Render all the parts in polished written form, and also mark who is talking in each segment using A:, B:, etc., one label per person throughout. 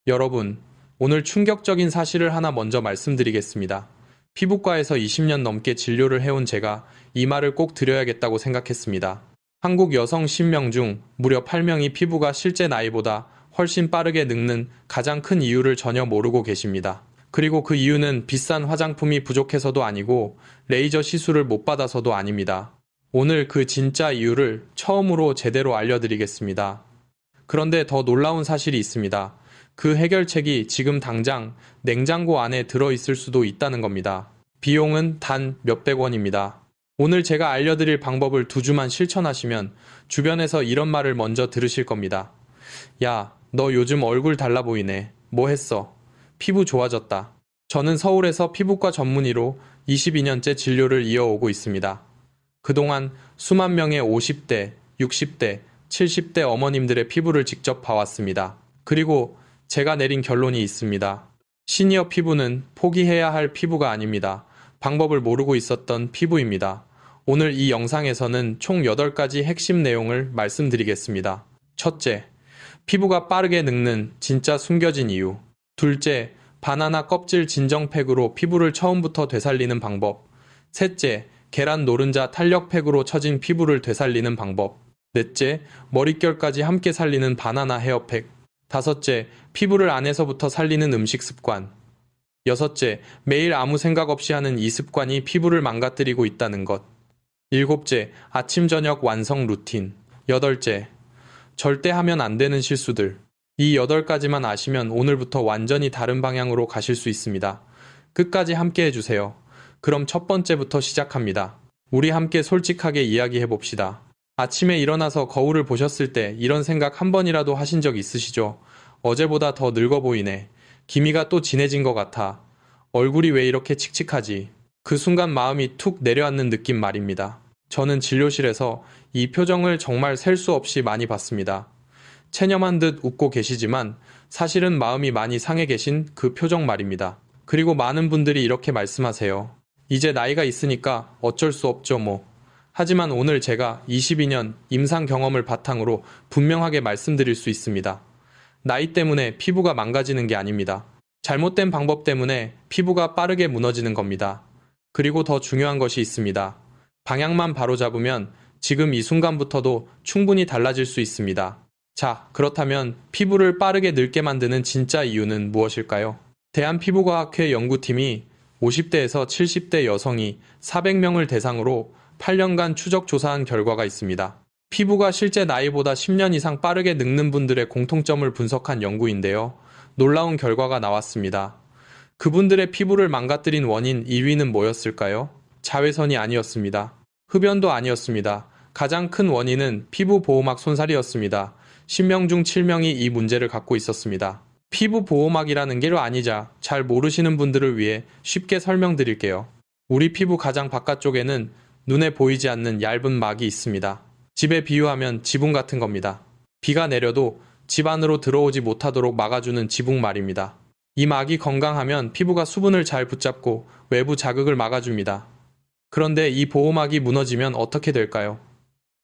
A: 여러분, 오늘 충격적인 사실을 하나 먼저 말씀드리겠습니다. 피부과에서 20년 넘게 진료를 해온 제가 이 말을 꼭 드려야겠다고 생각했습니다. 한국 여성 10명 중 무려 8명이 피부가 실제 나이보다 훨씬 빠르게 늙는 가장 큰 이유를 전혀 모르고 계십니다. 그리고 그 이유는 비싼 화장품이 부족해서도 아니고 레이저 시술을 못 받아서도 아닙니다. 오늘 그 진짜 이유를 처음으로 제대로 알려드리겠습니다. 그런데 더 놀라운 사실이 있습니다. 그 해결책이 지금 당장 냉장고 안에 들어있을 수도 있다는 겁니다. 비용은 단 몇백 원입니다. 오늘 제가 알려드릴 방법을 2주만 실천하시면 주변에서 이런 말을 먼저 들으실 겁니다. 야, 너 요즘 얼굴 달라 보이네. 뭐 했어? 피부 좋아졌다. 저는 서울에서 피부과 전문의로 22년째 진료를 이어오고 있습니다. 그동안 수만 명의 50대, 60대, 70대 어머님들의 피부를 직접 봐왔습니다. 그리고 제가 내린 결론이 있습니다. 시니어 피부는 포기해야 할 피부가 아닙니다. 방법을 모르고 있었던 피부입니다. 오늘 이 영상에서는 총 8가지 핵심 내용을 말씀드리겠습니다. 첫째, 피부가 빠르게 늙는 진짜 숨겨진 이유. 둘째, 바나나 껍질 진정팩으로 피부를 처음부터 되살리는 방법. 셋째, 계란 노른자 탄력팩으로 처진 피부를 되살리는 방법. 넷째, 머릿결까지 함께 살리는 바나나 헤어팩. 다섯째, 피부를 안에서부터 살리는 음식 습관. 여섯째, 매일 아무 생각 없이 하는 이 습관이 피부를 망가뜨리고 있다는 것. 일곱째, 아침 저녁 완성 루틴. 여덟째, 절대 하면 안 되는 실수들. 이 8가지만 아시면 오늘부터 완전히 다른 방향으로 가실 수 있습니다. 끝까지 함께 해주세요. 그럼 첫 번째부터 시작합니다. 우리 함께 솔직하게 이야기해 봅시다. 아침에 일어나서 거울을 보셨을 때 이런 생각 한 번이라도 하신 적 있으시죠? 어제보다 더 늙어 보이네. 기미가 또 진해진 것 같아. 얼굴이 왜 이렇게 칙칙하지? 그 순간 마음이 툭 내려앉는 느낌 말입니다. 저는 진료실에서 이 표정을 정말 셀 수 없이 많이 봤습니다. 체념한 듯 웃고 계시지만 사실은 마음이 많이 상해 계신 그 표정 말입니다. 그리고 많은 분들이 이렇게 말씀하세요. 이제 나이가 있으니까 어쩔 수 없죠 뭐. 하지만 오늘 제가 22년 임상 경험을 바탕으로 분명하게 말씀드릴 수 있습니다. 나이 때문에 피부가 망가지는 게 아닙니다. 잘못된 방법 때문에 피부가 빠르게 무너지는 겁니다. 그리고 더 중요한 것이 있습니다. 방향만 바로 잡으면 지금 이 순간부터도 충분히 달라질 수 있습니다. 자, 그렇다면 피부를 빠르게 늙게 만드는 진짜 이유는 무엇일까요? 대한피부과학회 연구팀이 50대에서 70대 여성이 400명을 대상으로 8년간 추적 조사한 결과가 있습니다. 피부가 실제 나이보다 10년 이상 빠르게 늙는 분들의 공통점을 분석한 연구인데요. 놀라운 결과가 나왔습니다. 그분들의 피부를 망가뜨린 원인 1위는 뭐였을까요? 자외선이 아니었습니다. 흡연도 아니었습니다. 가장 큰 원인은 피부 보호막 손살이었습니다. 10명 중 7명이 이 문제를 갖고 있었습니다. 피부 보호막이라는 게 아니자 잘 모르시는 분들을 위해 쉽게 설명드릴게요. 우리 피부 가장 바깥쪽에는 눈에 보이지 않는 얇은 막이 있습니다. 집에 비유하면 지붕 같은 겁니다. 비가 내려도 집 안으로 들어오지 못하도록 막아주는 지붕 말입니다. 이 막이 건강하면 피부가 수분을 잘 붙잡고 외부 자극을 막아줍니다. 그런데 이 보호막이 무너지면 어떻게 될까요?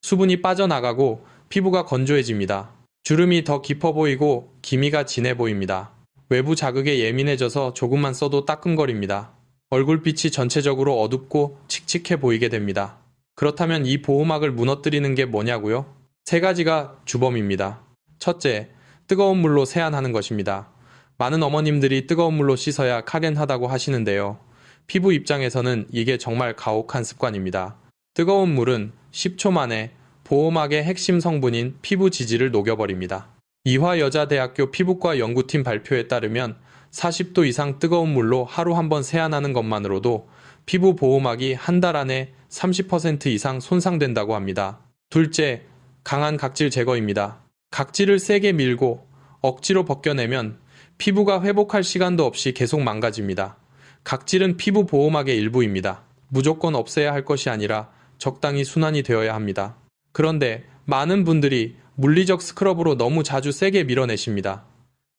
A: 수분이 빠져나가고 피부가 건조해집니다. 주름이 더 깊어 보이고 기미가 진해 보입니다. 외부 자극에 예민해져서 조금만 써도 따끔거립니다. 얼굴빛이 전체적으로 어둡고 칙칙해 보이게 됩니다. 그렇다면 이 보호막을 무너뜨리는 게 뭐냐고요? 3가지가 주범입니다. 첫째, 뜨거운 물로 세안하는 것입니다. 많은 어머님들이 뜨거운 물로 씻어야 카렌하다고 하시는데요. 피부 입장에서는 이게 정말 가혹한 습관입니다. 뜨거운 물은 10초 만에 보호막의 핵심 성분인 피부 지지를 녹여버립니다. 이화여자대학교 피부과 연구팀 발표에 따르면 40도 이상 뜨거운 물로 하루 한 번 세안하는 것만으로도 피부 보호막이 한 달 안에 30% 이상 손상된다고 합니다. 둘째, 강한 각질 제거입니다. 각질을 세게 밀고 억지로 벗겨내면 피부가 회복할 시간도 없이 계속 망가집니다. 각질은 피부 보호막의 일부입니다. 무조건 없애야 할 것이 아니라 적당히 순환이 되어야 합니다. 그런데 많은 분들이 물리적 스크럽으로 너무 자주 세게 밀어내십니다.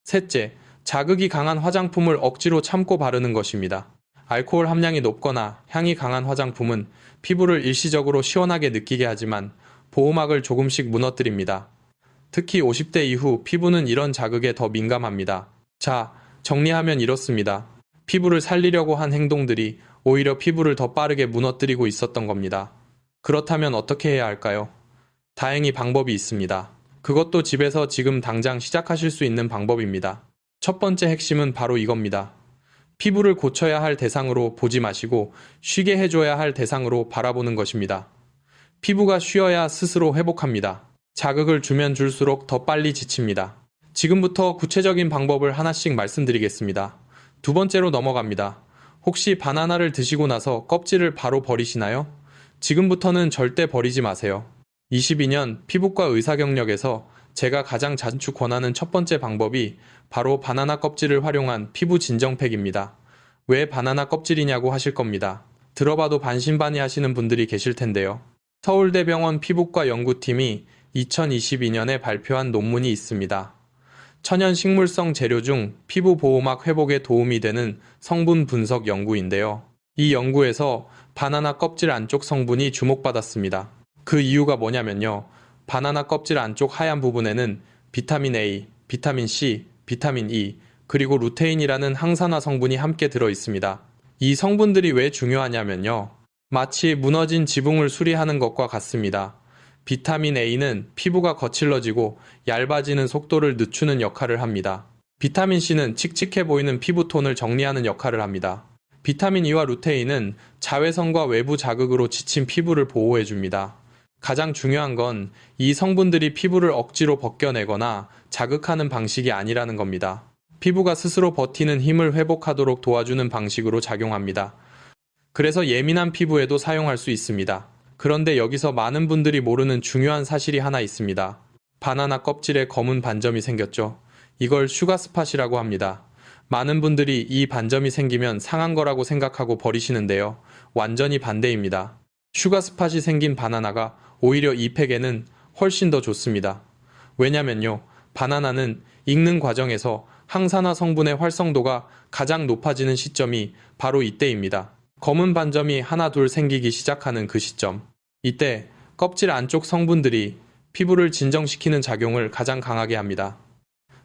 A: 셋째, 자극이 강한 화장품을 억지로 참고 바르는 것입니다. 알코올 함량이 높거나 향이 강한 화장품은 피부를 일시적으로 시원하게 느끼게 하지만 보호막을 조금씩 무너뜨립니다. 특히 50대 이후 피부는 이런 자극에 더 민감합니다. 자, 정리하면 이렇습니다. 피부를 살리려고 한 행동들이 오히려 피부를 더 빠르게 무너뜨리고 있었던 겁니다. 그렇다면 어떻게 해야 할까요? 다행히 방법이 있습니다. 그것도 집에서 지금 당장 시작하실 수 있는 방법입니다. 첫 번째 핵심은 바로 이겁니다. 피부를 고쳐야 할 대상으로 보지 마시고 쉬게 해줘야 할 대상으로 바라보는 것입니다. 피부가 쉬어야 스스로 회복합니다. 자극을 주면 줄수록 더 빨리 지칩니다. 지금부터 구체적인 방법을 하나씩 말씀드리겠습니다. 두 번째로 넘어갑니다. 혹시 바나나를 드시고 나서 껍질을 바로 버리시나요? 지금부터는 절대 버리지 마세요. 22년 피부과 의사 경력에서 제가 가장 자주 권하는 첫 번째 방법이 바로 바나나 껍질을 활용한 피부 진정팩입니다. 왜 바나나 껍질이냐고 하실 겁니다. 들어봐도 반신반의하시는 분들이 계실 텐데요. 서울대병원 피부과 연구팀이 2022년에 발표한 논문이 있습니다. 천연 식물성 재료 중 피부 보호막 회복에 도움이 되는 성분 분석 연구인데요. 이 연구에서 바나나 껍질 안쪽 성분이 주목받았습니다. 그 이유가 뭐냐면요. 바나나 껍질 안쪽 하얀 부분에는 비타민 A, 비타민 C, 비타민 E, 그리고 루테인이라는 항산화 성분이 함께 들어 있습니다. 이 성분들이 왜 중요하냐면요. 마치 무너진 지붕을 수리하는 것과 같습니다. 비타민 A는 피부가 거칠러지고 얇아지는 속도를 늦추는 역할을 합니다. 비타민 C는 칙칙해 보이는 피부톤을 정리하는 역할을 합니다. 비타민 E와 루테인은 자외선과 외부 자극으로 지친 피부를 보호해줍니다. 가장 중요한 건 이 성분들이 피부를 억지로 벗겨내거나 자극하는 방식이 아니라는 겁니다. 피부가 스스로 버티는 힘을 회복하도록 도와주는 방식으로 작용합니다. 그래서 예민한 피부에도 사용할 수 있습니다. 그런데 여기서 많은 분들이 모르는 중요한 사실이 하나 있습니다. 바나나 껍질에 검은 반점이 생겼죠. 이걸 슈가스팟이라고 합니다. 많은 분들이 이 반점이 생기면 상한 거라고 생각하고 버리시는데요. 완전히 반대입니다. 슈가스팟이 생긴 바나나가 오히려 이 팩에는 훨씬 더 좋습니다. 왜냐면요. 바나나는 익는 과정에서 항산화 성분의 활성도가 가장 높아지는 시점이 바로 이때입니다. 검은 반점이 하나 둘 생기기 시작하는 그 시점. 이때 껍질 안쪽 성분들이 피부를 진정시키는 작용을 가장 강하게 합니다.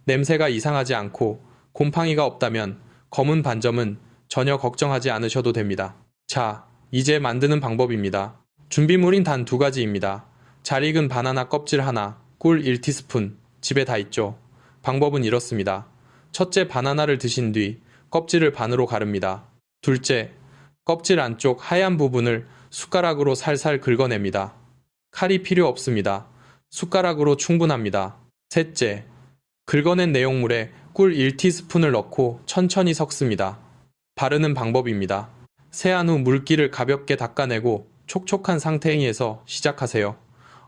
A: 냄새가 이상하지 않고 곰팡이가 없다면 검은 반점은 전혀 걱정하지 않으셔도 됩니다. 자, 이제 만드는 방법입니다. 준비물인 단 두 가지입니다. 잘 익은 바나나 껍질 하나, 꿀 1티스푼, 집에 다 있죠. 방법은 이렇습니다. 첫째, 바나나를 드신 뒤 껍질을 반으로 가릅니다. 둘째, 껍질 안쪽 하얀 부분을 숟가락으로 살살 긁어냅니다. 칼이 필요 없습니다. 숟가락으로 충분합니다. 셋째, 긁어낸 내용물에 꿀 1티스푼을 넣고 천천히 섞습니다. 바르는 방법입니다. 세안 후 물기를 가볍게 닦아내고 촉촉한 상태에서 시작하세요.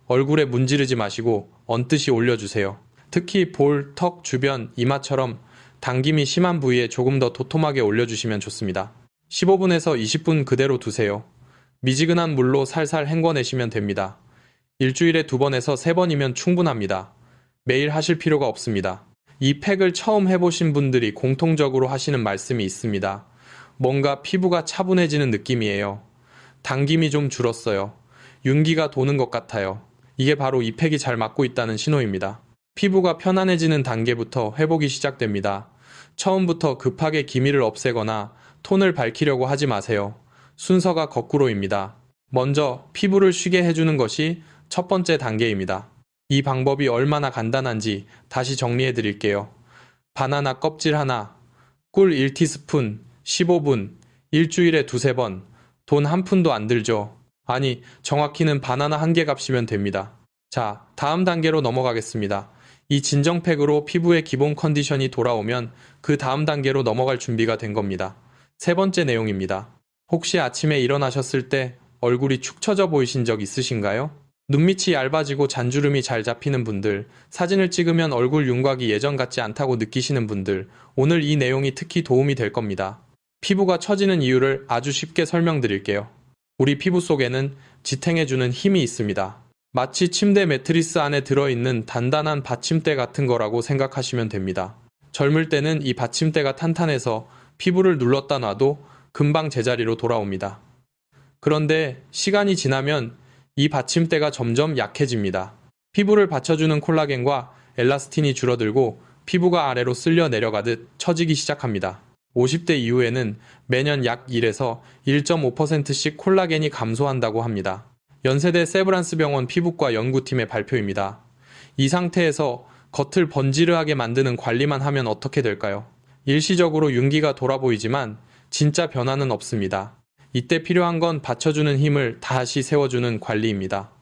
A: 얼굴에 문지르지 마시고 얹듯이 올려주세요. 특히 볼, 턱 주변, 이마처럼 당김이 심한 부위에 조금 더 도톰하게 올려주시면 좋습니다. 15분에서 20분 그대로 두세요. 미지근한 물로 살살 헹궈내시면 됩니다. 일주일에 2번에서 3번이면 충분합니다. 매일 하실 필요가 없습니다. 이 팩을 처음 해보신 분들이 공통적으로 하시는 말씀이 있습니다. 뭔가 피부가 차분해지는 느낌이에요. 당김이 좀 줄었어요. 윤기가 도는 것 같아요. 이게 바로 이 팩이 잘 맞고 있다는 신호입니다. 피부가 편안해지는 단계부터 회복이 시작됩니다. 처음부터 급하게 기미를 없애거나 톤을 밝히려고 하지 마세요. 순서가 거꾸로입니다. 먼저 피부를 쉬게 해주는 것이 첫 번째 단계입니다. 이 방법이 얼마나 간단한지 다시 정리해 드릴게요. 바나나 껍질 하나, 꿀 1티스푼, 15분, 일주일에 2~3번, 돈 한 푼도 안 들죠. 아니, 정확히는 바나나 한 개 값이면 됩니다. 자, 다음 단계로 넘어가겠습니다. 이 진정팩으로 피부의 기본 컨디션이 돌아오면 그 다음 단계로 넘어갈 준비가 된 겁니다. 세 번째 내용입니다. 혹시 아침에 일어나셨을 때 얼굴이 축 처져 보이신 적 있으신가요? 눈밑이 얇아지고 잔주름이 잘 잡히는 분들, 사진을 찍으면 얼굴 윤곽이 예전 같지 않다고 느끼시는 분들, 오늘 이 내용이 특히 도움이 될 겁니다. 피부가 처지는 이유를 아주 쉽게 설명드릴게요. 우리 피부 속에는 지탱해주는 힘이 있습니다. 마치 침대 매트리스 안에 들어있는 단단한 받침대 같은 거라고 생각하시면 됩니다. 젊을 때는 이 받침대가 탄탄해서 피부를 눌렀다 놔도 금방 제자리로 돌아옵니다. 그런데 시간이 지나면 이 받침대가 점점 약해집니다. 피부를 받쳐주는 콜라겐과 엘라스틴이 줄어들고 피부가 아래로 쓸려 내려가듯 처지기 시작합니다. 50대 이후에는 매년 약 1에서 1.5%씩 콜라겐이 감소한다고 합니다. 연세대 세브란스 병원 피부과 연구팀의 발표입니다. 이 상태에서 겉을 번지르하게 만드는 관리만 하면 어떻게 될까요? 일시적으로 윤기가 돌아 보이지만 진짜 변화는 없습니다. 이때 필요한 건 받쳐주는 힘을 다시 세워주는 관리입니다.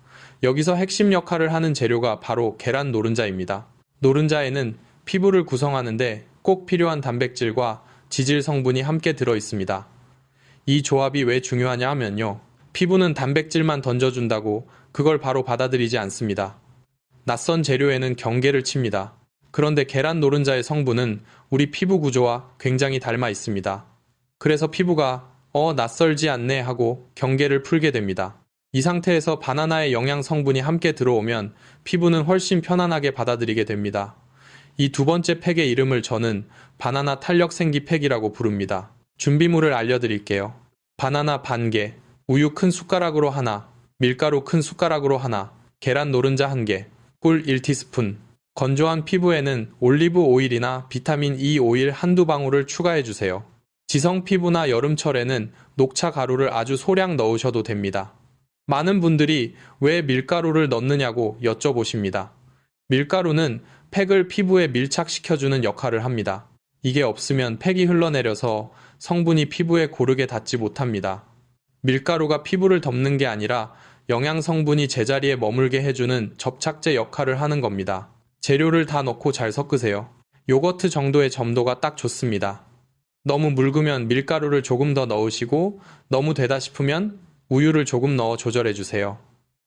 A: 여기서 핵심 역할을 하는 재료가 바로 계란 노른자입니다. 노른자에는 피부를 구성하는데 꼭 필요한 단백질과 지질 성분이 함께 들어 있습니다. 이 조합이 왜 중요하냐 하면요. 피부는 단백질만 던져준다고 그걸 바로 받아들이지 않습니다. 낯선 재료에는 경계를 칩니다. 그런데 계란 노른자의 성분은 우리 피부 구조와 굉장히 닮아 있습니다. 그래서 피부가 낯설지 않네 하고 경계를 풀게 됩니다. 이 상태에서 바나나의 영양 성분이 함께 들어오면 피부는 훨씬 편안하게 받아들이게 됩니다. 이 두 번째 팩의 이름을 저는 바나나 탄력 생기 팩이라고 부릅니다. 준비물을 알려드릴게요. 바나나 반개, 우유 큰 숟가락으로 하나, 밀가루 큰 숟가락으로 하나, 계란 노른자 1개, 꿀 1티스푼. 건조한 피부에는 올리브 오일이나 비타민 E 오일 한두 방울을 추가해주세요. 지성 피부나 여름철에는 녹차 가루를 아주 소량 넣으셔도 됩니다. 많은 분들이 왜 밀가루를 넣느냐고 여쭤보십니다. 밀가루는 팩을 피부에 밀착시켜주는 역할을 합니다. 이게 없으면 팩이 흘러내려서 성분이 피부에 고르게 닿지 못합니다. 밀가루가 피부를 덮는 게 아니라 영양 성분이 제자리에 머물게 해주는 접착제 역할을 하는 겁니다. 재료를 다 넣고 잘 섞으세요. 요거트 정도의 점도가 딱 좋습니다. 너무 묽으면 밀가루를 조금 더 넣으시고 너무 되다 싶으면 우유를 조금 넣어 조절해주세요.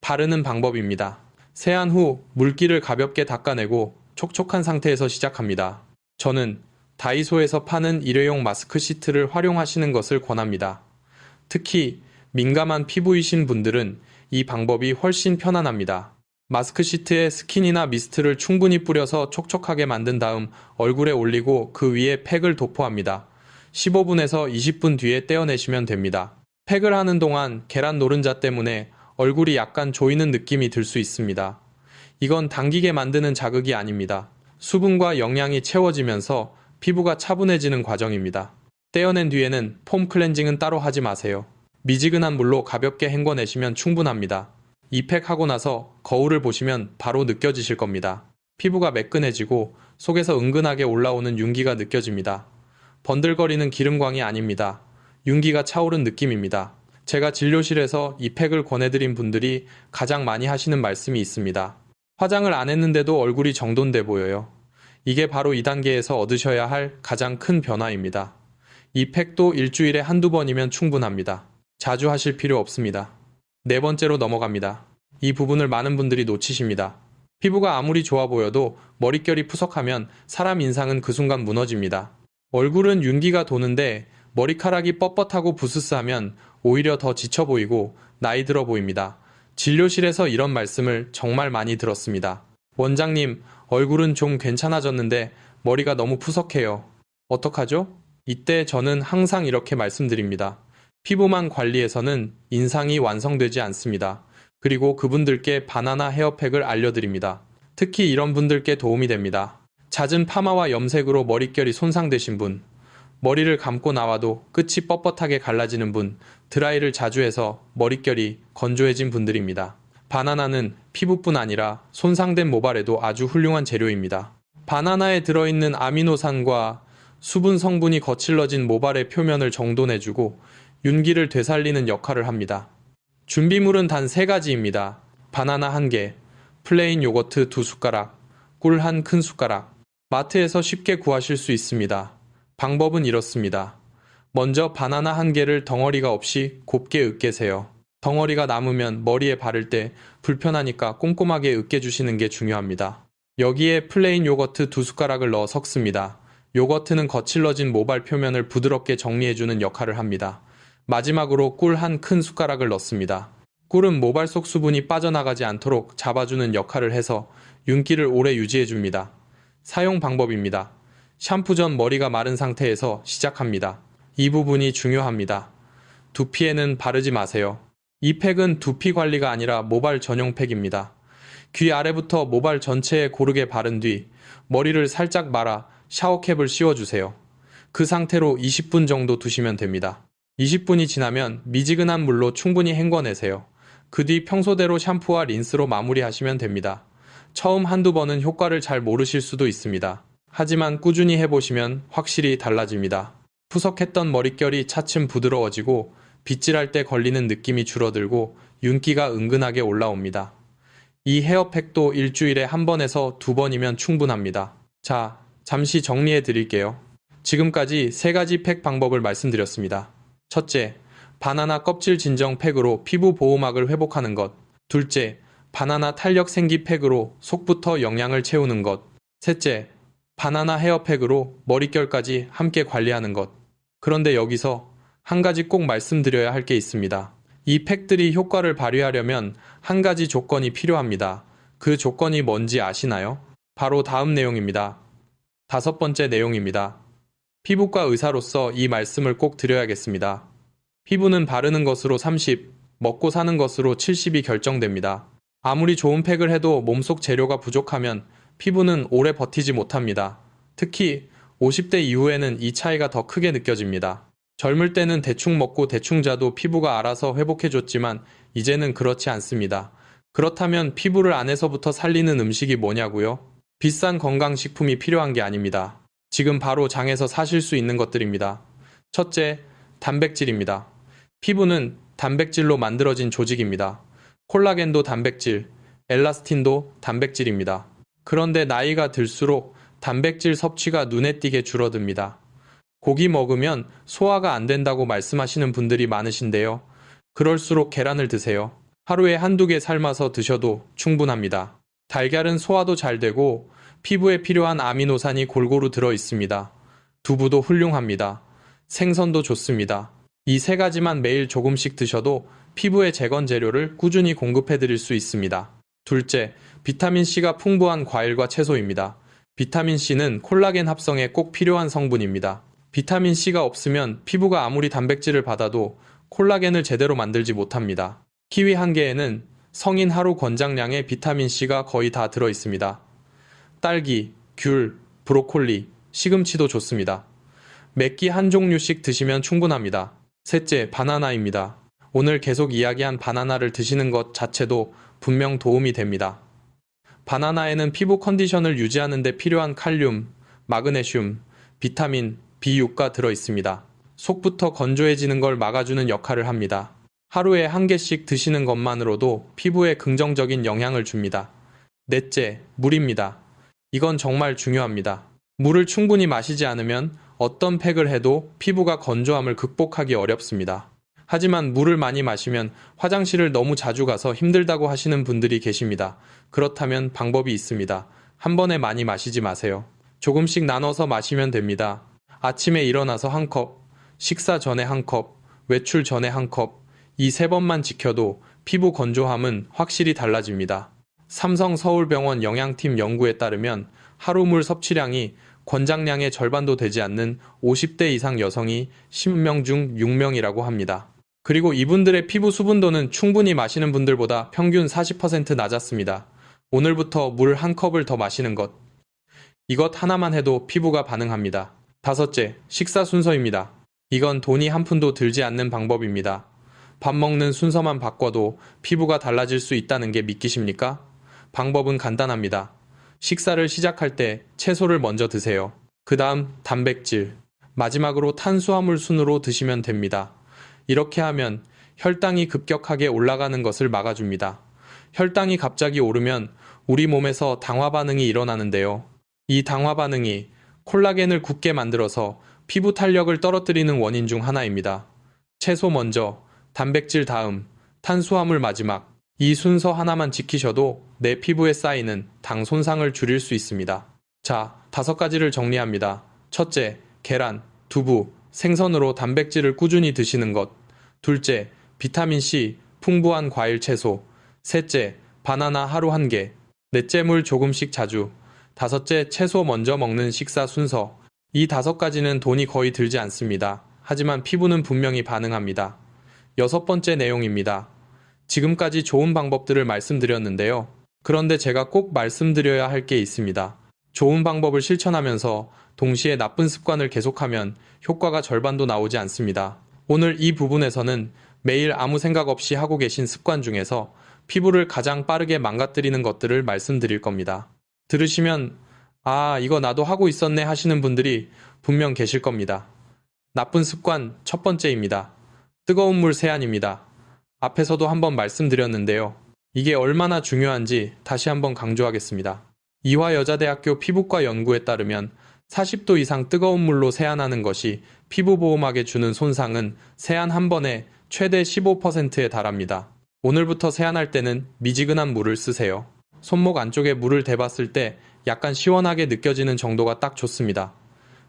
A: 바르는 방법입니다. 세안 후 물기를 가볍게 닦아내고 촉촉한 상태에서 시작합니다. 저는 다이소에서 파는 일회용 마스크 시트를 활용하시는 것을 권합니다. 특히 민감한 피부이신 분들은 이 방법이 훨씬 편안합니다. 마스크 시트에 스킨이나 미스트를 충분히 뿌려서 촉촉하게 만든 다음 얼굴에 올리고 그 위에 팩을 도포합니다. 15분에서 20분 뒤에 떼어내시면 됩니다. 팩을 하는 동안 계란 노른자 때문에 얼굴이 약간 조이는 느낌이 들 수 있습니다. 이건 당기게 만드는 자극이 아닙니다. 수분과 영양이 채워지면서 피부가 차분해지는 과정입니다. 떼어낸 뒤에는 폼 클렌징은 따로 하지 마세요. 미지근한 물로 가볍게 헹궈내시면 충분합니다. 이 팩 하고 나서 거울을 보시면 바로 느껴지실 겁니다. 피부가 매끈해지고 속에서 은근하게 올라오는 윤기가 느껴집니다. 번들거리는 기름광이 아닙니다. 윤기가 차오른 느낌입니다. 제가 진료실에서 이 팩을 권해드린 분들이 가장 많이 하시는 말씀이 있습니다. 화장을 안 했는데도 얼굴이 정돈돼 보여요. 이게 바로 2단계에서 얻으셔야 할 가장 큰 변화입니다. 이 팩도 일주일에 한두 번이면 충분합니다. 자주 하실 필요 없습니다. 네 번째로 넘어갑니다. 이 부분을 많은 분들이 놓치십니다. 피부가 아무리 좋아 보여도 머릿결이 푸석하면 사람 인상은 그 순간 무너집니다. 얼굴은 윤기가 도는데 머리카락이 뻣뻣하고 부스스하면 오히려 더 지쳐 보이고 나이 들어 보입니다. 진료실에서 이런 말씀을 정말 많이 들었습니다. 원장님, 얼굴은 좀 괜찮아졌는데 머리가 너무 푸석해요. 어떡하죠? 이때 저는 항상 이렇게 말씀드립니다. 피부만 관리해서는 인상이 완성되지 않습니다. 그리고 그분들께 바나나 헤어팩을 알려드립니다. 특히 이런 분들께 도움이 됩니다. 잦은 파마와 염색으로 머릿결이 손상되신 분, 머리를 감고 나와도 끝이 뻣뻣하게 갈라지는 분, 드라이를 자주 해서 머릿결이 건조해진 분들입니다. 바나나는 피부뿐 아니라 손상된 모발에도 아주 훌륭한 재료입니다. 바나나에 들어있는 아미노산과 수분 성분이 거칠러진 모발의 표면을 정돈해주고 윤기를 되살리는 역할을 합니다. 준비물은 단 3가지입니다. 바나나 1개, 플레인 요거트 2숟가락, 꿀 1 큰 숟가락. 마트에서 쉽게 구하실 수 있습니다. 방법은 이렇습니다. 먼저 바나나 1개를 덩어리가 없이 곱게 으깨세요. 덩어리가 남으면 머리에 바를 때 불편하니까 꼼꼼하게 으깨주시는 게 중요합니다. 여기에 플레인 요거트 2숟가락을 넣어 섞습니다. 요거트는 거칠러진 모발 표면을 부드럽게 정리해주는 역할을 합니다. 마지막으로 꿀 1 큰 숟가락을 넣습니다. 꿀은 모발 속 수분이 빠져나가지 않도록 잡아주는 역할을 해서 윤기를 오래 유지해줍니다. 사용 방법입니다. 샴푸 전 머리가 마른 상태에서 시작합니다. 이 부분이 중요합니다. 두피에는 바르지 마세요. 이 팩은 두피 관리가 아니라 모발 전용 팩입니다. 귀 아래부터 모발 전체에 고르게 바른 뒤 머리를 살짝 말아 샤워캡을 씌워주세요. 그 상태로 20분 정도 두시면 됩니다. 20분이 지나면 미지근한 물로 충분히 헹궈내세요. 그 뒤 평소대로 샴푸와 린스로 마무리하시면 됩니다. 처음 한두 번은 효과를 잘 모르실 수도 있습니다. 하지만 꾸준히 해보시면 확실히 달라집니다. 푸석했던 머릿결이 차츰 부드러워지고 빗질할 때 걸리는 느낌이 줄어들고 윤기가 은근하게 올라옵니다. 이 헤어팩도 일주일에 한 번에서 두 번이면 충분합니다. 자, 잠시 정리해 드릴게요. 지금까지 세 가지 팩 방법을 말씀드렸습니다. 첫째, 바나나 껍질 진정 팩으로 피부 보호막을 회복하는 것. 둘째, 바나나 탄력 생기 팩으로 속부터 영양을 채우는 것. 셋째, 바나나 헤어팩으로 머릿결까지 함께 관리하는 것. 그런데 여기서 한 가지 꼭 말씀드려야 할 게 있습니다. 이 팩들이 효과를 발휘하려면 한 가지 조건이 필요합니다. 그 조건이 뭔지 아시나요? 바로 다음 내용입니다. 다섯 번째 내용입니다. 피부과 의사로서 이 말씀을 꼭 드려야겠습니다. 피부는 바르는 것으로 30, 먹고 사는 것으로 70이 결정됩니다. 아무리 좋은 팩을 해도 몸속 재료가 부족하면 피부는 오래 버티지 못합니다. 특히 50대 이후에는 이 차이가 더 크게 느껴집니다. 젊을 때는 대충 먹고 대충 자도 피부가 알아서 회복해줬지만 이제는 그렇지 않습니다. 그렇다면 피부를 안에서부터 살리는 음식이 뭐냐고요? 비싼 건강식품이 필요한 게 아닙니다. 지금 바로 장에서 사실 수 있는 것들입니다. 첫째, 단백질입니다. 피부는 단백질로 만들어진 조직입니다. 콜라겐도 단백질, 엘라스틴도 단백질입니다. 그런데 나이가 들수록 단백질 섭취가 눈에 띄게 줄어듭니다. 고기 먹으면 소화가 안 된다고 말씀하시는 분들이 많으신데요. 그럴수록 계란을 드세요. 하루에 한두 개 삶아서 드셔도 충분합니다. 달걀은 소화도 잘 되고 피부에 필요한 아미노산이 골고루 들어 있습니다. 두부도 훌륭합니다. 생선도 좋습니다. 이 세 가지만 매일 조금씩 드셔도 피부에 재건 재료를 꾸준히 공급해 드릴 수 있습니다. 둘째, 비타민C가 풍부한 과일과 채소입니다. 비타민C는 콜라겐 합성에 꼭 필요한 성분입니다. 비타민C가 없으면 피부가 아무리 단백질을 받아도 콜라겐을 제대로 만들지 못합니다. 키위 한 개에는 성인 하루 권장량의 비타민C가 거의 다 들어 있습니다. 딸기, 귤, 브로콜리, 시금치도 좋습니다. 맵기 한 종류씩 드시면 충분합니다. 셋째, 바나나입니다. 오늘 계속 이야기한 바나나를 드시는 것 자체도 분명 도움이 됩니다. 바나나에는 피부 컨디션을 유지하는 데 필요한 칼륨, 마그네슘, 비타민, B6가 들어 있습니다. 속부터 건조해지는 걸 막아주는 역할을 합니다. 하루에 한 개씩 드시는 것만으로도 피부에 긍정적인 영향을 줍니다. 넷째, 물입니다. 이건 정말 중요합니다. 물을 충분히 마시지 않으면 어떤 팩을 해도 피부가 건조함을 극복하기 어렵습니다. 하지만 물을 많이 마시면 화장실을 너무 자주 가서 힘들다고 하시는 분들이 계십니다. 그렇다면 방법이 있습니다. 한 번에 많이 마시지 마세요. 조금씩 나눠서 마시면 됩니다. 아침에 일어나서 한 컵, 식사 전에 한 컵, 외출 전에 한 컵, 이 세 번만 지켜도 피부 건조함은 확실히 달라집니다. 삼성 서울병원 영양팀 연구에 따르면 하루 물 섭취량이 권장량의 절반도 되지 않는 50대 이상 여성이 10명 중 6명이라고 합니다. 그리고 이분들의 피부 수분도는 충분히 마시는 분들보다 평균 40% 낮았습니다. 오늘부터 물 한 컵을 더 마시는 것. 이것 하나만 해도 피부가 반응합니다. 다섯째, 식사 순서입니다. 이건 돈이 한 푼도 들지 않는 방법입니다. 밥 먹는 순서만 바꿔도 피부가 달라질 수 있다는 게 믿기십니까? 방법은 간단합니다. 식사를 시작할 때 채소를 먼저 드세요. 그 다음 단백질, 마지막으로 탄수화물 순으로 드시면 됩니다. 이렇게 하면 혈당이 급격하게 올라가는 것을 막아줍니다. 혈당이 갑자기 오르면 우리 몸에서 당화 반응이 일어나는데요. 이 당화 반응이 콜라겐을 굳게 만들어서 피부 탄력을 떨어뜨리는 원인 중 하나입니다. 채소 먼저, 단백질 다음, 탄수화물 마지막. 이 순서 하나만 지키셔도 내 피부에 쌓이는 당 손상을 줄일 수 있습니다. 자, 5가지를 정리합니다. 첫째, 계란, 두부, 생선으로 단백질을 꾸준히 드시는 것. 둘째, 비타민C, 풍부한 과일 채소. 셋째, 바나나 하루 한 개. 넷째, 물 조금씩 자주. 다섯째, 채소 먼저 먹는 식사 순서. 이 5가지는 돈이 거의 들지 않습니다. 하지만 피부는 분명히 반응합니다. 여섯 번째 내용입니다. 지금까지 좋은 방법들을 말씀드렸는데요. 그런데 제가 꼭 말씀드려야 할 게 있습니다. 좋은 방법을 실천하면서 동시에 나쁜 습관을 계속하면 효과가 절반도 나오지 않습니다. 오늘 이 부분에서는 매일 아무 생각 없이 하고 계신 습관 중에서 피부를 가장 빠르게 망가뜨리는 것들을 말씀드릴 겁니다. 들으시면 아, 이거 나도 하고 있었네 하시는 분들이 분명 계실 겁니다. 나쁜 습관 첫 번째입니다. 뜨거운 물 세안입니다. 앞에서도 한번 말씀드렸는데요. 이게 얼마나 중요한지 다시 한번 강조하겠습니다. 이화여자대학교 피부과 연구에 따르면 40도 이상 뜨거운 물로 세안하는 것이 피부 보호막에 주는 손상은 세안 한 번에 최대 15%에 달합니다. 오늘부터 세안할 때는 미지근한 물을 쓰세요. 손목 안쪽에 물을 대봤을 때 약간 시원하게 느껴지는 정도가 딱 좋습니다.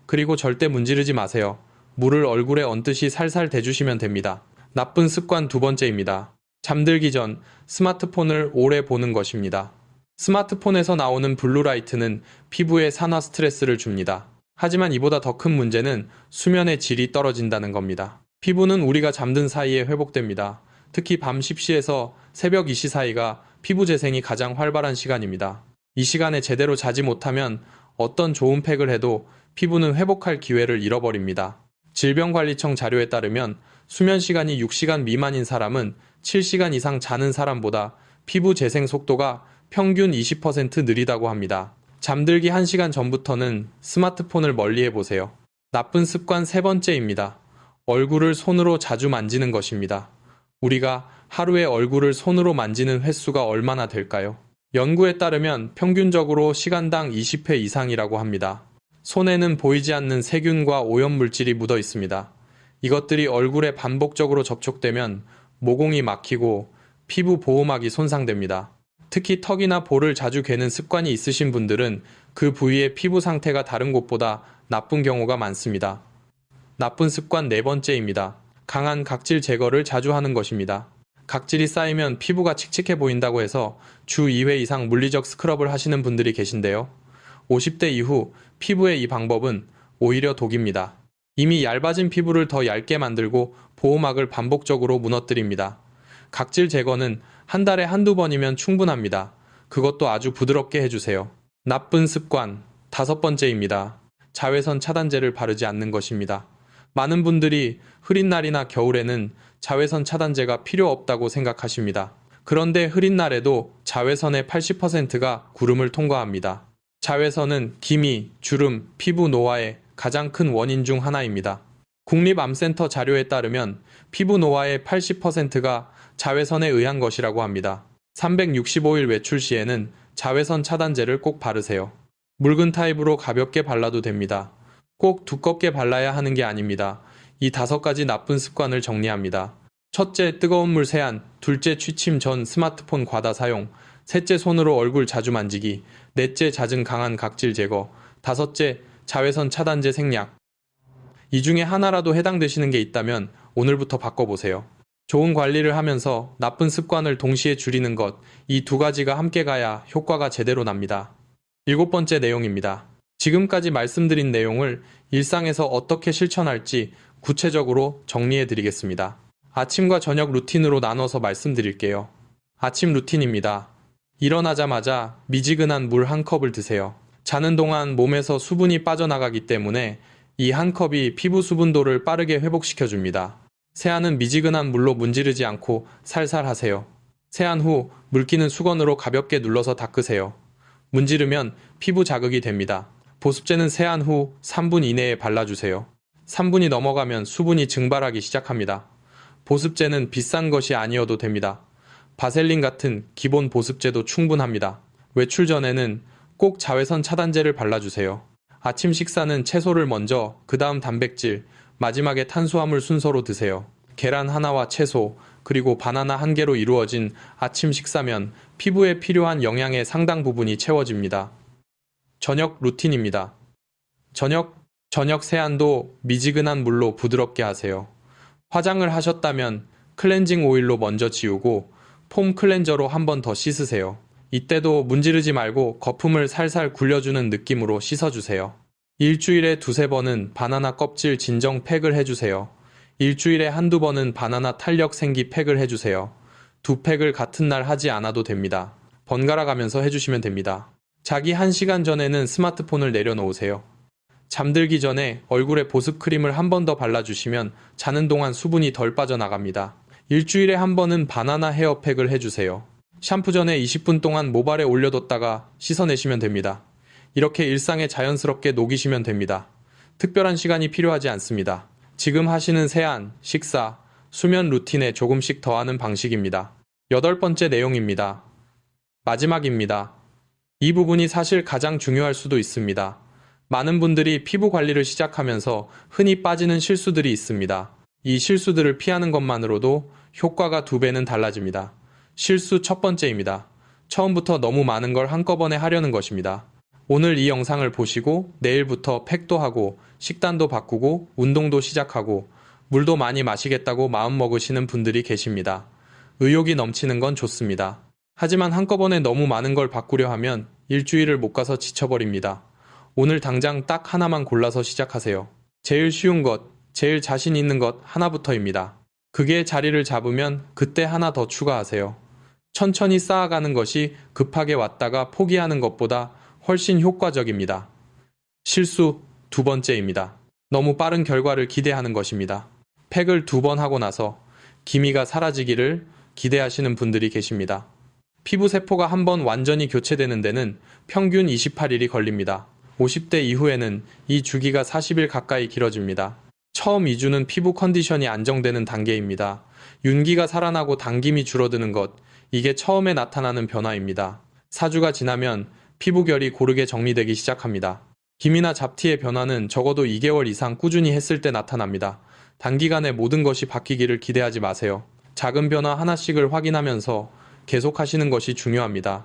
A: 그리고 절대 문지르지 마세요. 물을 얼굴에 얹듯이 살살 대주시면 됩니다. 나쁜 습관 두 번째입니다. 잠들기 전 스마트폰을 오래 보는 것입니다. 스마트폰에서 나오는 블루라이트는 피부에 산화 스트레스를 줍니다. 하지만 이보다 더 큰 문제는 수면의 질이 떨어진다는 겁니다. 피부는 우리가 잠든 사이에 회복됩니다. 특히 밤 10시에서 새벽 2시 사이가 피부 재생이 가장 활발한 시간입니다. 이 시간에 제대로 자지 못하면 어떤 좋은 팩을 해도 피부는 회복할 기회를 잃어버립니다. 질병관리청 자료에 따르면 수면 시간이 6시간 미만인 사람은 7시간 이상 자는 사람보다 피부 재생 속도가 평균 20% 느리다고 합니다. 잠들기 1시간 전부터는 스마트폰을 멀리 해보세요. 나쁜 습관 세 번째입니다. 얼굴을 손으로 자주 만지는 것입니다. 우리가 하루에 얼굴을 손으로 만지는 횟수가 얼마나 될까요? 연구에 따르면 평균적으로 시간당 20회 이상이라고 합니다. 손에는 보이지 않는 세균과 오염물질이 묻어 있습니다. 이것들이 얼굴에 반복적으로 접촉되면 모공이 막히고 피부 보호막이 손상됩니다. 특히 턱이나 볼을 자주 괴는 습관이 있으신 분들은 그 부위의 피부 상태가 다른 곳보다 나쁜 경우가 많습니다. 나쁜 습관 네 번째입니다. 강한 각질 제거를 자주 하는 것입니다. 각질이 쌓이면 피부가 칙칙해 보인다고 해서 주 2회 이상 물리적 스크럽을 하시는 분들이 계신데요. 50대 이후 피부의 이 방법은 오히려 독입니다. 이미 얇아진 피부를 더 얇게 만들고 보호막을 반복적으로 무너뜨립니다. 각질 제거는 한 달에 한두 번이면 충분합니다. 그것도 아주 부드럽게 해주세요. 나쁜 습관 다섯 번째입니다. 자외선 차단제를 바르지 않는 것입니다. 많은 분들이 흐린 날이나 겨울에는 자외선 차단제가 필요 없다고 생각하십니다. 그런데 흐린 날에도 자외선의 80%가 구름을 통과합니다. 자외선은 기미, 주름, 피부 노화의 가장 큰 원인 중 하나입니다. 국립암센터 자료에 따르면 피부 노화의 80%가 자외선에 의한 것이라고 합니다. 365일 외출 시에는 자외선 차단제를 꼭 바르세요. 묽은 타입으로 가볍게 발라도 됩니다. 꼭 두껍게 발라야 하는 게 아닙니다. 이 5가지 나쁜 습관을 정리합니다. 첫째, 뜨거운 물 세안. 둘째, 취침 전 스마트폰 과다 사용. 셋째, 손으로 얼굴 자주 만지기. 넷째, 잦은 강한 각질 제거. 다섯째, 자외선 차단제 생략. 이 중에 하나라도 해당되시는 게 있다면 오늘부터 바꿔보세요. 좋은 관리를 하면서 나쁜 습관을 동시에 줄이는 것, 이 2가지가 함께 가야 효과가 제대로 납니다. 7번째 내용입니다. 지금까지 말씀드린 내용을 일상에서 어떻게 실천할지 구체적으로 정리해 드리겠습니다. 아침과 저녁 루틴으로 나눠서 말씀드릴게요. 아침 루틴입니다. 일어나자마자 미지근한 물 한 컵을 드세요. 자는 동안 몸에서 수분이 빠져나가기 때문에 이 한 컵이 피부 수분도를 빠르게 회복시켜줍니다. 세안은 미지근한 물로 문지르지 않고 살살 하세요. 세안 후 물기는 수건으로 가볍게 눌러서 닦으세요. 문지르면 피부 자극이 됩니다. 보습제는 세안 후 3분 이내에 발라주세요. 3분이 넘어가면 수분이 증발하기 시작합니다. 보습제는 비싼 것이 아니어도 됩니다. 바셀린 같은 기본 보습제도 충분합니다. 외출 전에는 꼭 자외선 차단제를 발라주세요. 아침 식사는 채소를 먼저, 그 다음 단백질, 마지막에 탄수화물 순서로 드세요. 계란 하나와 채소, 그리고 바나나 한 개로 이루어진 아침 식사면 피부에 필요한 영양의 상당 부분이 채워집니다. 저녁 루틴입니다. 저녁 세안도 미지근한 물로 부드럽게 하세요. 화장을 하셨다면 클렌징 오일로 먼저 지우고 폼 클렌저로 한 번 더 씻으세요. 이때도 문지르지 말고 거품을 살살 굴려주는 느낌으로 씻어주세요. 일주일에 2~3번은 바나나 껍질 진정 팩을 해주세요. 일주일에 한두 번은 바나나 탄력 생기 팩을 해주세요. 2팩을 같은 날 하지 않아도 됩니다. 번갈아 가면서 해주시면 됩니다. 자기 1시간 전에는 스마트폰을 내려놓으세요. 잠들기 전에 얼굴에 보습 크림을 한 번 더 발라주시면 자는 동안 수분이 덜 빠져나갑니다. 일주일에 한 번은 바나나 헤어팩을 해주세요. 샴푸 전에 20분 동안 모발에 올려뒀다가 씻어내시면 됩니다. 이렇게 일상에 자연스럽게 녹이시면 됩니다. 특별한 시간이 필요하지 않습니다. 지금 하시는 세안, 식사, 수면 루틴에 조금씩 더하는 방식입니다. 8번째 내용입니다. 마지막입니다. 이 부분이 사실 가장 중요할 수도 있습니다. 많은 분들이 피부 관리를 시작하면서 흔히 빠지는 실수들이 있습니다. 이 실수들을 피하는 것만으로도 효과가 2배는 달라집니다. 실수 첫 번째입니다. 처음부터 너무 많은 걸 한꺼번에 하려는 것입니다. 오늘 이 영상을 보시고 내일부터 팩도 하고 식단도 바꾸고 운동도 시작하고 물도 많이 마시겠다고 마음먹으시는 분들이 계십니다. 의욕이 넘치는 건 좋습니다. 하지만 한꺼번에 너무 많은 걸 바꾸려 하면 일주일을 못 가서 지쳐버립니다. 오늘 당장 딱 하나만 골라서 시작하세요. 제일 쉬운 것, 제일 자신 있는 것 하나부터입니다. 그게 자리를 잡으면 그때 하나 더 추가하세요. 천천히 쌓아가는 것이 급하게 왔다가 포기하는 것보다 훨씬 효과적입니다. 실수 2번째입니다. 너무 빠른 결과를 기대하는 것입니다. 팩을 2번 하고 나서 기미가 사라지기를 기대하시는 분들이 계십니다. 피부 세포가 한번 완전히 교체되는 데는 평균 28일이 걸립니다. 50대 이후에는 이 주기가 40일 가까이 길어집니다. 처음 2주는 피부 컨디션이 안정되는 단계입니다. 윤기가 살아나고 당김이 줄어드는 것, 이게 처음에 나타나는 변화입니다. 4주가 지나면 피부결이 고르게 정리되기 시작합니다. 기미나 잡티의 변화는 적어도 2개월 이상 꾸준히 했을 때 나타납니다. 단기간에 모든 것이 바뀌기를 기대하지 마세요. 작은 변화 하나씩을 확인하면서 계속하시는 것이 중요합니다.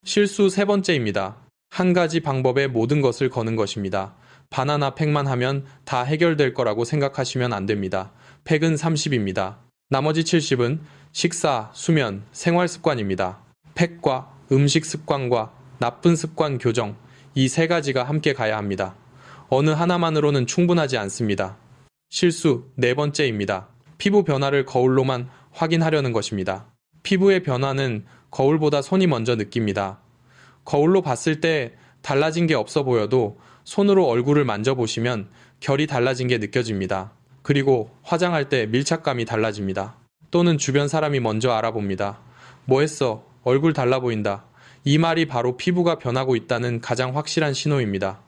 A: 실수 3번째입니다. 한 가지 방법에 모든 것을 거는 것입니다. 바나나 팩만 하면 다 해결될 거라고 생각하시면 안 됩니다. 팩은 30입니다. 나머지 70은 식사, 수면, 생활 습관입니다. 팩과 음식 습관과 나쁜 습관 교정, 이 3가지가 함께 가야 합니다. 어느 하나만으로는 충분하지 않습니다. 실수 4번째입니다. 피부 변화를 거울로만 확인하려는 것입니다. 피부의 변화는 거울보다 손이 먼저 느낍니다. 거울로 봤을 때 달라진 게 없어 보여도 손으로 얼굴을 만져보시면 결이 달라진 게 느껴집니다. 그리고 화장할 때 밀착감이 달라집니다. 또는 주변 사람이 먼저 알아봅니다. 뭐 했어? 얼굴 달라 보인다. 이 말이 바로 피부가 변하고 있다는 가장 확실한 신호입니다.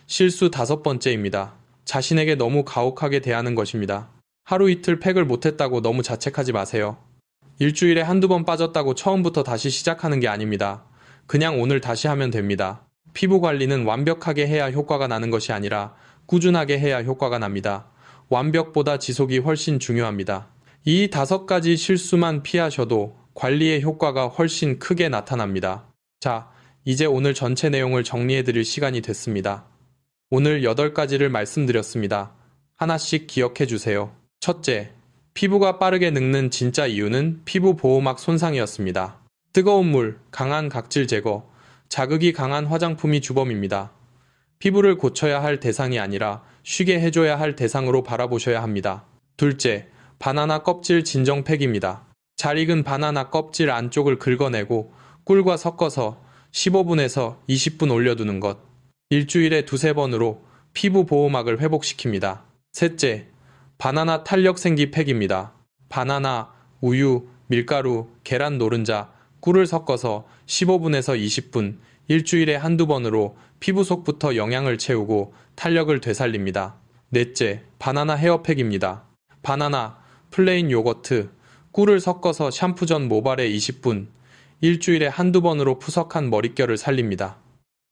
A: 실수 5번째입니다. 자신에게 너무 가혹하게 대하는 것입니다. 하루 이틀 팩을 못했다고 너무 자책하지 마세요. 일주일에 한두 번 빠졌다고 처음부터 다시 시작하는 게 아닙니다. 그냥 오늘 다시 하면 됩니다. 피부 관리는 완벽하게 해야 효과가 나는 것이 아니라 꾸준하게 해야 효과가 납니다. 완벽보다 지속이 훨씬 중요합니다. 이 5가지 실수만 피하셔도 관리의 효과가 훨씬 크게 나타납니다. 자, 이제 오늘 전체 내용을 정리해드릴 시간이 됐습니다. 오늘 8가지를 말씀드렸습니다. 하나씩 기억해주세요. 첫째, 피부가 빠르게 늙는 진짜 이유는 피부 보호막 손상이었습니다. 뜨거운 물, 강한 각질 제거, 자극이 강한 화장품이 주범입니다. 피부를 고쳐야 할 대상이 아니라 쉬게 해줘야 할 대상으로 바라보셔야 합니다. 둘째, 바나나 껍질 진정팩입니다. 잘 익은 바나나 껍질 안쪽을 긁어내고 꿀과 섞어서 15분에서 20분 올려두는 것. 일주일에 2-3번으로 피부 보호막을 회복시킵니다. 셋째, 바나나 탄력 생기 팩입니다. 바나나, 우유, 밀가루, 계란 노른자, 꿀을 섞어서 15분에서 20분, 일주일에 한두 번으로 피부 속부터 영양을 채우고 탄력을 되살립니다. 넷째, 바나나 헤어팩입니다. 바나나, 플레인 요거트, 꿀을 섞어서 샴푸 전 모발에 20분, 일주일에 한두 번으로 푸석한 머릿결을 살립니다.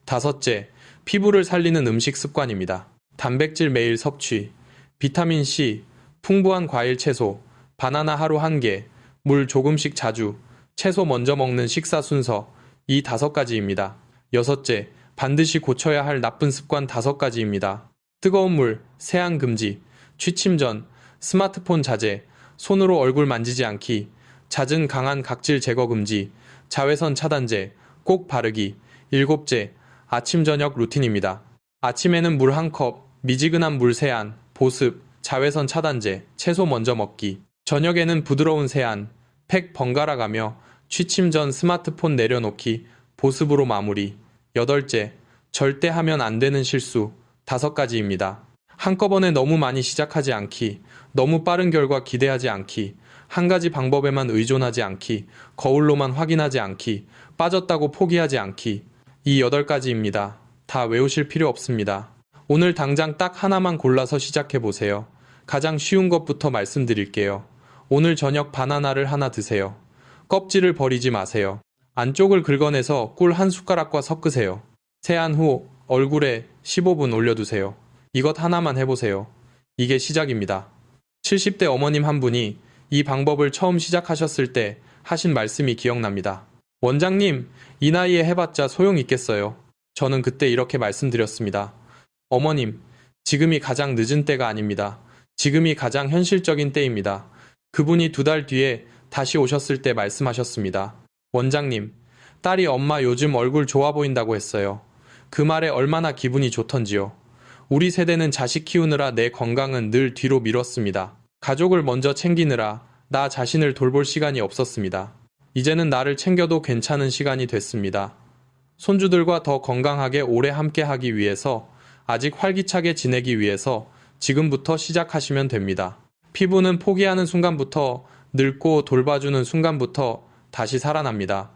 A: 다섯째, 피부를 살리는 음식 습관입니다. 단백질 매일 섭취, 비타민C, 풍부한 과일 채소, 바나나 하루 1개, 물 조금씩 자주, 채소 먼저 먹는 식사 순서, 이 5가지입니다. 여섯째, 반드시 고쳐야 할 나쁜 습관 5가지입니다. 뜨거운 물, 세안 금지, 취침 전, 스마트폰 자제, 손으로 얼굴 만지지 않기, 잦은 강한 각질 제거 금지, 자외선 차단제, 꼭 바르기. 일곱째, 아침 저녁 루틴입니다. 아침에는 물 1컵, 미지근한 물 세안, 보습, 자외선 차단제, 채소 먼저 먹기. 저녁에는 부드러운 세안, 팩 번갈아 가며 취침 전 스마트폰 내려놓기, 보습으로 마무리. 여덟째, 절대 하면 안 되는 실수. 5가지입니다. 한꺼번에 너무 많이 시작하지 않기, 너무 빠른 결과 기대하지 않기, 한 가지 방법에만 의존하지 않기, 거울로만 확인하지 않기, 빠졌다고 포기하지 않기. 이 8가지입니다. 다 외우실 필요 없습니다. 오늘 당장 딱 하나만 골라서 시작해보세요. 가장 쉬운 것부터 말씀드릴게요. 오늘 저녁 바나나를 하나 드세요. 껍질을 버리지 마세요. 안쪽을 긁어내서 꿀 한 숟가락과 섞으세요. 세안 후 얼굴에 15분 올려두세요. 이것 하나만 해보세요. 이게 시작입니다. 70대 어머님 한 분이 이 방법을 처음 시작하셨을 때 하신 말씀이 기억납니다. 원장님, 이 나이에 해봤자 소용있겠어요. 저는 그때 이렇게 말씀드렸습니다. 어머님, 지금이 가장 늦은 때가 아닙니다. 지금이 가장 현실적인 때입니다. 그분이 2달 뒤에 다시 오셨을 때 말씀하셨습니다. 원장님, 딸이 엄마 요즘 얼굴 좋아 보인다고 했어요. 그 말에 얼마나 기분이 좋던지요. 우리 세대는 자식 키우느라 내 건강은 늘 뒤로 미뤘습니다. 가족을 먼저 챙기느라 나 자신을 돌볼 시간이 없었습니다. 이제는 나를 챙겨도 괜찮은 시간이 됐습니다. 손주들과 더 건강하게 오래 함께 하기 위해서, 아직 활기차게 지내기 위해서 지금부터 시작하시면 됩니다. 피부는 포기하는 순간부터, 늙고 돌봐주는 순간부터 다시 살아납니다.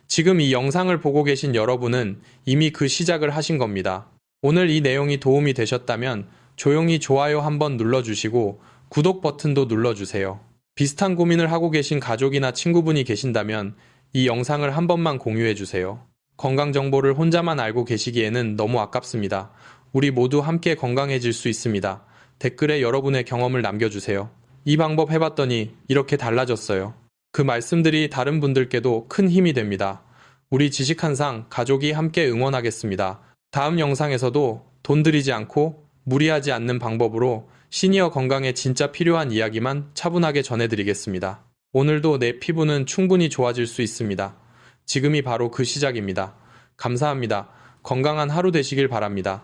A: 지금 이 영상을 보고 계신 여러분은 이미 그 시작을 하신 겁니다. 오늘 이 내용이 도움이 되셨다면 조용히 좋아요 한번 눌러주시고 구독 버튼도 눌러주세요. 비슷한 고민을 하고 계신 가족이나 친구분이 계신다면 이 영상을 한 번만 공유해주세요. 건강 정보를 혼자만 알고 계시기에는 너무 아깝습니다. 우리 모두 함께 건강해질 수 있습니다. 댓글에 여러분의 경험을 남겨주세요. 이 방법 해봤더니 이렇게 달라졌어요. 그 말씀들이 다른 분들께도 큰 힘이 됩니다. 우리 지식한상 가족이 함께 응원하겠습니다. 다음 영상에서도 돈 들이지 않고 무리하지 않는 방법으로 시니어 건강에 진짜 필요한 이야기만 차분하게 전해드리겠습니다. 오늘도 내 피부는 충분히 좋아질 수 있습니다. 지금이 바로 그 시작입니다. 감사합니다. 건강한 하루 되시길 바랍니다.